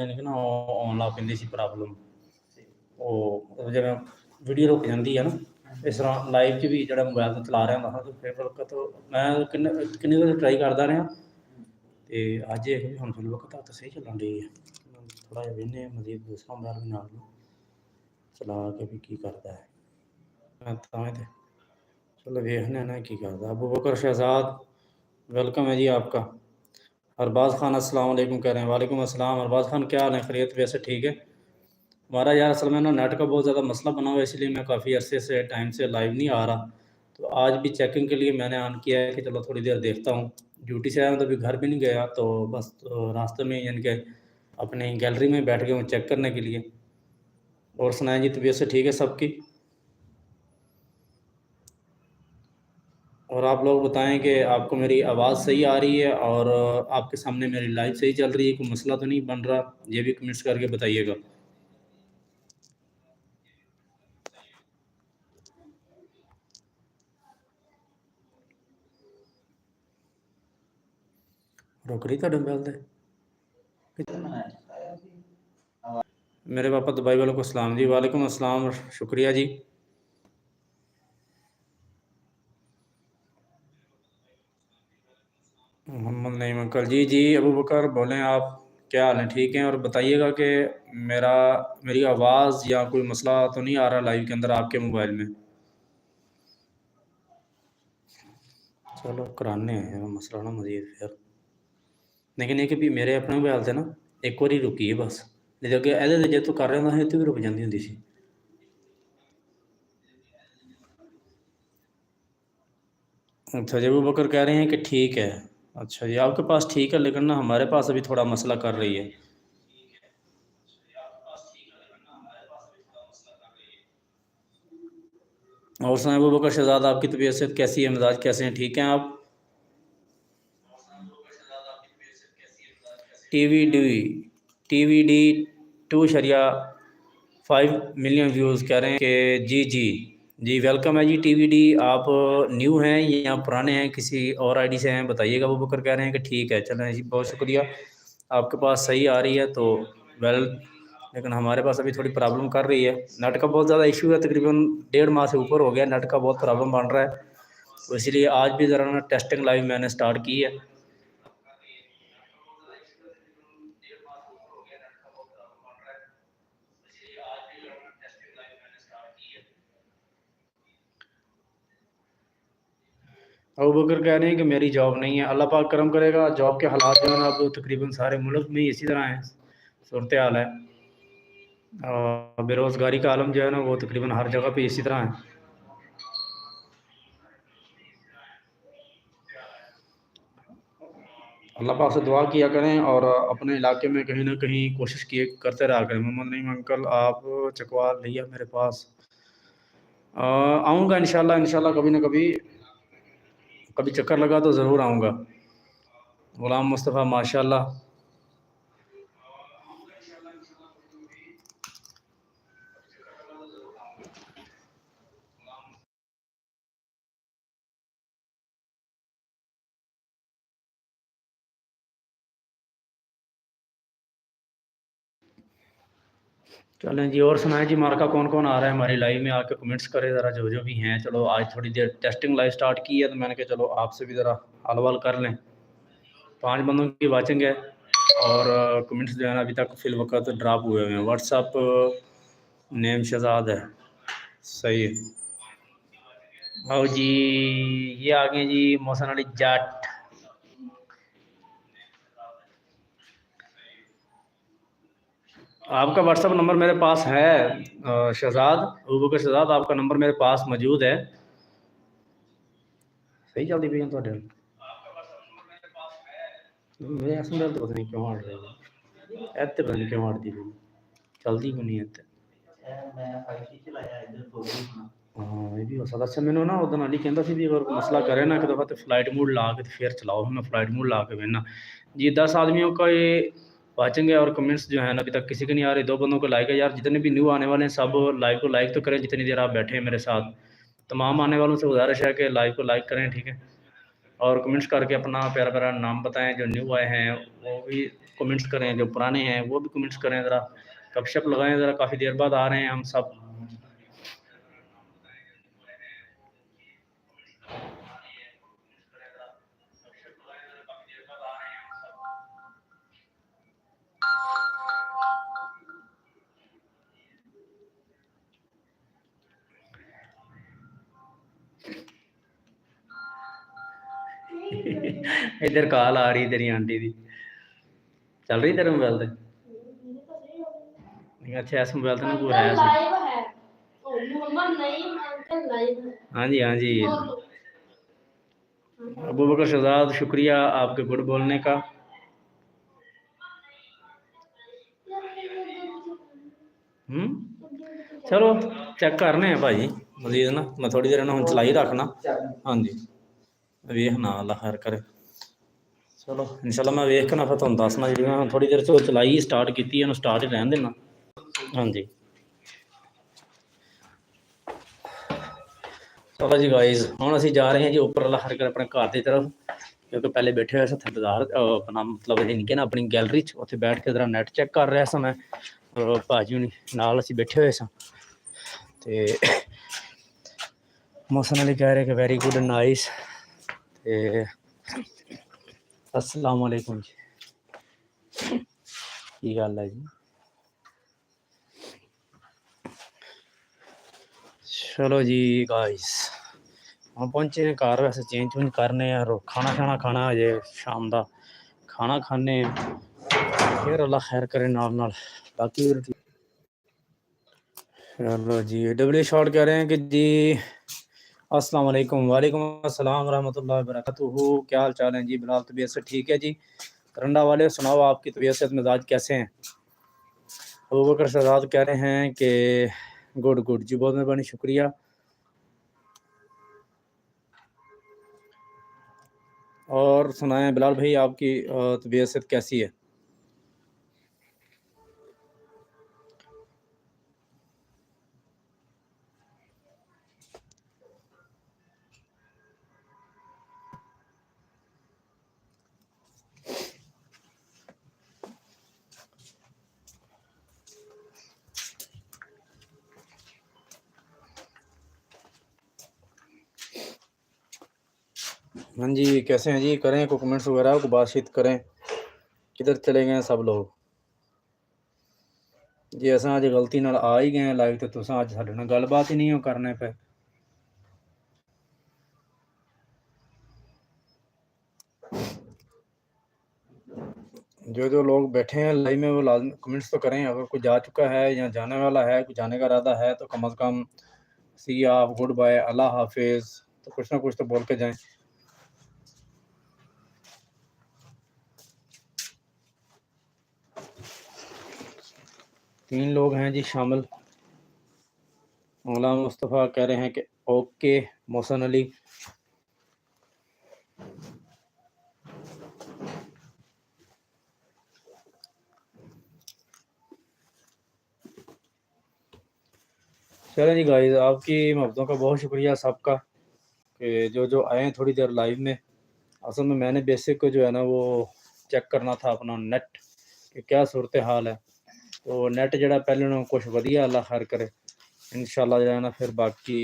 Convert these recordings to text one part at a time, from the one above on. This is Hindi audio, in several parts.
यानी कि ना आउण लग पैंदी सी प्रॉब्लम। ਉਹ ਜਿਵੇਂ ਵੀਡੀਓ ਰੁਕ ਜਾਂਦੀ ਹੈ ਨਾ, ਇਸ ਤਰ੍ਹਾਂ ਲਾਈਵ 'ਚ ਵੀ ਜਿਹੜਾ ਮੋਬਾਈਲ 'ਤੇ ਚਲਾ ਰਿਹਾ ਹੁੰਦਾ ਹਾਂ, ਫਿਰ ਵਕਤ ਮੈਂ ਕਿੰਨੀ ਵਾਰ ਟਰਾਈ ਕਰਦਾ ਰਿਹਾ, ਅਤੇ ਅੱਜ ਇਹ ਵੀ ਹੁਣ ਫਿਰ ਵਕਤ ਤਾਂ ਸਹੀ ਚੱਲਣ ਡਈ ਹੈ। ਥੋੜ੍ਹਾ ਜਿਹਾ ਵੇਖਦੇ ਹਾਂ ਮਜ਼ੀਦ ਦੂਸਰਾ ਮੋਬਾਈਲ ਵੀ ਨਾਲ ਚਲਾ ਕੇ ਵੀ ਕੀ ਕਰਦਾ ਹੈ। ਮੈਂ ਤਾਂ ਤੇ चलो देखने ना की करता। अबू बकर शहजाद, वेलकम है जी आपका। अरबाज़ ख़ान अस्सलाम वालेकुम कह रहे हैं। वालेकुम अस्सलाम। अरबाज़ ख़ान क्या हाल है? खैरियत? वैसे ठीक है हमारा यार, असल में ना नेट का बहुत ज़्यादा मसला बना हुआ है, इसलिए मैं काफ़ी अरसे से टाइम से लाइव नहीं आ रहा। तो आज भी चेकिंग के लिए मैंने ऑन किया है कि चलो थोड़ी देर देखता हूँ। ड्यूटी से आया हूँ तो अभी घर भी नहीं गया, तो बस रास्ते में यानी कि अपनी गैलरी में बैठ गया हूँ चेक करने के लिए। और सुनाएं जी, तबीयत से ठीक है सबकी? और आप लोग बताएं कि आपको मेरी आवाज़ सही आ रही है और आपके सामने मेरी लाइव सही चल रही है, कोई मसला तो नहीं बन रहा? ये भी कमेंट्स करके बताइएगा। रुक रही था डंबल दे मेरे पापा दुबई वालों को सलाम जी। वालेकुम अस्सलाम, शुक्रिया जी। मोहम्मद नईम अंकल जी, जी अबू बकर बोलें, आप क्या हाल हैं? ठीक हैं? और बताइएगा कि मेरी आवाज़ या कोई मसला तो नहीं आ रहा लाइव के अंदर आपके मोबाइल में? चलो कराने हैं मसला ना मजीद फिर, लेकिन एक भी मेरे अपने मोबाइल से ना एक बार रुकी है बस, नहीं तो अगे ਇਹਦੇ ਜੇ ਤੂੰ ਕਰ ਰਿਹਾ ਹੁੰਦਾ ਸੀ भी रुक जाती ਹੁੰਦੀ ਸੀ। अच्छा जी, अबू बकर कह रहे हैं कि ठीक है। अच्छा जी, आपके पास ठीक है, लेकिन ना हमारे पास अभी थोड़ा मसला कर रही है। और सुनाए अबू बकर शहजाद, आपकी तबीयत से कैसी है? मिजाज कैसे हैं? ठीक हैं आप? T V D 2.5 million views कह रहे हैं कि जी जी जी वेलकम है जी। टी वी डी, आप न्यू हैं या पुराने हैं, किसी और आईडी से हैं? बताइएगा। वो बकर कह रहे हैं कि ठीक है, चलें जी, बहुत शुक्रिया। आपके पास सही आ रही है तो वेल, लेकिन हमारे पास अभी थोड़ी प्रॉब्लम कर रही है। नेट का बहुत ज़्यादा इशू है, तकरीबन 1.5 माह से ऊपर हो गया, नेट का बहुत प्रॉब्लम बन रहा है। तो इसीलिए आज भी ज़रा ना टेस्टिंग लाइव मैंने स्टार्ट की है। अबू बकर कह रहे हैं कि मेरी जॉब नहीं है। अल्लाह पाक करम करेगा। जॉब के हालात जो है ना, अब तकरीबन सारे मुल्क में ही इसी तरह हैं, सूरत हाल है। बेरोज़गारी का आलम जो है ना, वो तकरीबन हर जगह पे इसी तरह है। अल्लाह पाक से दुआ किया करें और अपने इलाके में कहीं ना कहीं कोशिश किए करते रहा करें। मोहम्मद नईम अंकल, आप चकवा लिया मेरे पास? आऊँगा इंशाल्लाह, इंशाल्लाह कभी ना कभी, कभी चक्कर लगा तो ज़रूर आऊँगा। ग़ुलाम मुस्तफ़ा माशाल्लाह। चलें जी, और सुनाएं जी, मार्का कौन कौन आ रहा है हमारी लाइव में? आके कमेंट्स करें ज़रा, जो जो भी हैं। चलो आज थोड़ी देर टेस्टिंग लाइव स्टार्ट की है, तो मैंने कहा चलो आपसे भी ज़रा हाल वाल कर लें। 5 बंदों की वाचिंग है और कमेंट्स जो है ना अभी तक फिल वक्त ड्रॉप हुए हुए हैं। व्हाट्सअप नेम शहजाद है, सही है। आओ जी, ये आ गए जी मोहसन अली जाट। आपका व्हाट्सअप नंबर मेरे पास है शहजाद, अबू बकर शहजाद, आपका नंबर मेरे पास मौजूद है। सही चलती पई ਤੁਹਾਡੇ मेरे ऐसे में तो पता नहीं क्यों हट रही है, ऐप तो पता नहीं क्यों हटती पई, चलती क्यों नहीं है? हाँ ये भी हो सकता। अच्छा, मैंने ना उदन अली कहता सी भी अगर मसला करे ना एक दफ़ा तो फ्लाइट मोड ला के फिर चलाओ। मैं फ्लाइट मोड ला के भेजना जी। 10 आदमियों का ये वाचिंग है और कमेंट्स जो है ना अभी तक किसी के नहीं आ रहे। 2 बंदों को लाइक है यार। जितने भी न्यू आने वाले हैं सब लाइव को लाइक तो करें, जितनी देर आप बैठे हैं मेरे साथ। तमाम आने वालों से गुजारिश है कि लाइव को लाइक करें, ठीक है, और कमेंट्स करके अपना प्यारा प्यारा नाम बताएं। जो न्यू आए हैं वो भी कमेंट्स करें, जो पुराने हैं वो भी कमेंट्स करें, ज़रा गपशप लगाएं, ज़रा काफ़ी देर बाद आ रहे हैं हम सब। इधर कॉल आ रही तेरी आंटी दी, चल रही तेरे मोबाइल से? अच्छा, इस मोबाइल से ना कोई है? हाँ जी हाँ जी, अबू बकर शहजाद शुक्रिया आपके गुड बोलने का। चलो चेक करने हैं भाजी मजीद ना, मैं थोड़ी देर ना हम चलाई रखना। हाँ जी वेखना अल्लाह खैर करे। चलो इंशाल्लाह मैं वेख के ना फिर तुहानू दसना, जी मैं थोड़ी देर से चलाई स्टार्ट की है, स्टार्ट ही रहन देना। हाँ जी चलो जी गाइज, हुण असीं जा रहे हैं जी उपर अल्लाह खैर करे अपने घर की तरफ, क्योंकि पहले बैठे हुए थे बाजार अपना मतलब इनके ना अपनी गैलरी च, उत्थे बैठ के जरा नैट चेक कर रहा सा मैं, भाजी हुणी नाल असीं बैठे हुए सा ते मौसम अली कह रहे कि वेरी गुड नाइस। ते अस्सलाम वालेकुम जी, की गल है जी। चलो जी गाइस हम पहुंचे हैं घर, वैसे चेंज चूंज करने और खाना शाना खाना अजे शाम का खाना खाने, फिर अल्लाह खैर करे नाल नाल बाकी। चलो जी डब्ल्यू शॉट कह रहे हैं कि जी अस्सलाम वालेकुम। वालेकुम अस्सलाम रहमतुल्लाहि व बरकातुहू, क्या हाल चाल है जी बिलाल? तबीयत से ठीक है जी? करंडा वाले सुनाओ आपकी तबीयत से मिजाज कैसे हैं? अबू बकर शहजाद कह रहे हैं कि गुड गुड जी, बहुत मेहरबानी शुक्रिया। और सुनाएं बिलाल भाई आपकी तबीयत से कैसी है? हाँ जी कैसे हैं जी? करें कोई कमेंट्स वगैरह को बातचीत करें, किधर चले गए सब लोग जी? अस अज गलती नाल आ ही गए लाइव, तो तुम अज साडे नाल गलबात ही नहीं हो करने पे। जो लोग बैठे हैं लाइव में वो लाजमी कमेंट्स तो करें, अगर कोई जा चुका है या जाने वाला है, कोई जाने का इरादा है तो कम अज़ कम सी आप गुड बाय अल्लाह हाफिज़ तो कुछ ना कुछ तो बोल के जाएं। 3 लोग हैं जी शामिल। मौलाना मुस्तफ़ा कह रहे हैं कि ओके। मोहसन अली चलें जी गाइस, आपकी मोहब्बतों का बहुत शुक्रिया सबका कि जो आए हैं थोड़ी देर लाइव में। असल में मैंने बेसिक जो है ना वो चेक करना था अपना नेट कि क्या सूरत हाल है, तो नेट जड़ा पहले ना कुछ वधिया अल्लाह खैर करे इंशाल्लाह जो है ना। फिर बाकी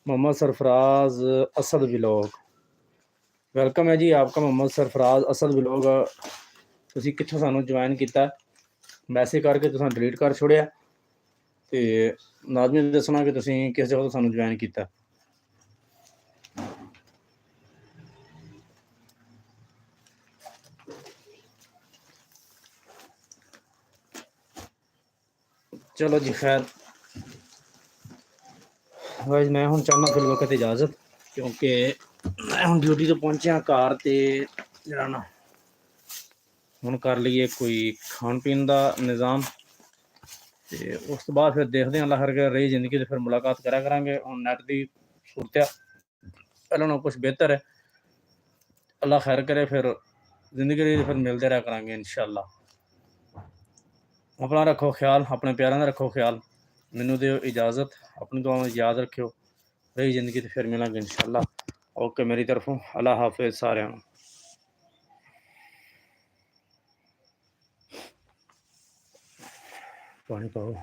मोहम्मद सरफराज असद व्लॉग, वेलकम है जी आपका मोहम्मद सरफराज असद व्लॉग। तुसी कित्थों सानू ज्वाइन किया? मैसेज करके तुसां डिलीट कर छोड़िया, तो लाजमी दसना कि तुसी किस जगह तो सानू ज्वाइन किया। चलो जी खैर गाइस, मैं हूँ चाहना फिल वक्त इजाज़त, क्योंकि मैं हूँ ड्यूटी तो पहुँचा घर, तो जरा ना हूँ कर लीए कोई खान पीन का निज़ाम, तो उस तो बाद फिर देखते हैं अल्लाह करके रही जिंदगी, तो फिर मुलाकात करा करांगे। हम नैट की सूरत पहले ना कुछ बेहतर है, अल्लाह खैर करे, फिर जिंदगी फिर मिलते रहा करांगे इंशाल्लाह। अपना रखो ख्याल, अपने प्यारों का रखो ख्याल, मैनू दो इजाज़त, अपनी दुआ में याद रखियो, रही जिंदगी तो फिर मिलेंगे इंशाल्लाह। ओके मेरी तरफों अल्लाह हाफिज़ सारे। पानी पाओ।